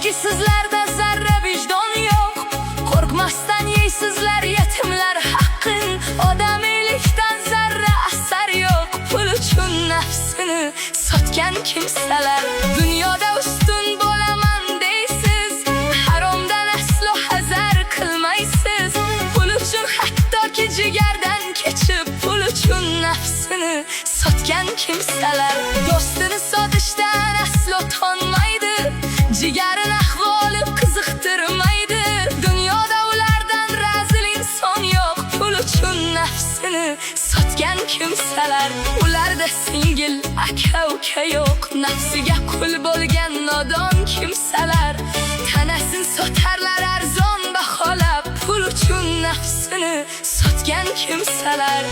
Afsuski sizlarda zarra vijdon yo'q. Qo'rqmasdan yeysizlar yetimlar haqqin. Odamiylikdan zarra asar yo'q. Pul uchun nafsini sotgan kimsalar. Dunyoda ustun bo'laman deysiz, haromdan aslo hazar qilmaysiz. Pul uchun hattoki jigardan kechib, pul uchun nafsini sotgan kimsalar. Do'stini sotishdan aslo tonmaydi, jigarini ahvoli qiziqtirmaydi. Dunyoda ulardan razil inson yo'q. Pul uchun nafsini sotgan kimsalar. Ularda singil aka uka yo'q. Nafsiga qul bo'lgan nodon kimsalar. Tanasini sotarlar arzon baholab, pul uchun nafsini sotgan kimsalar.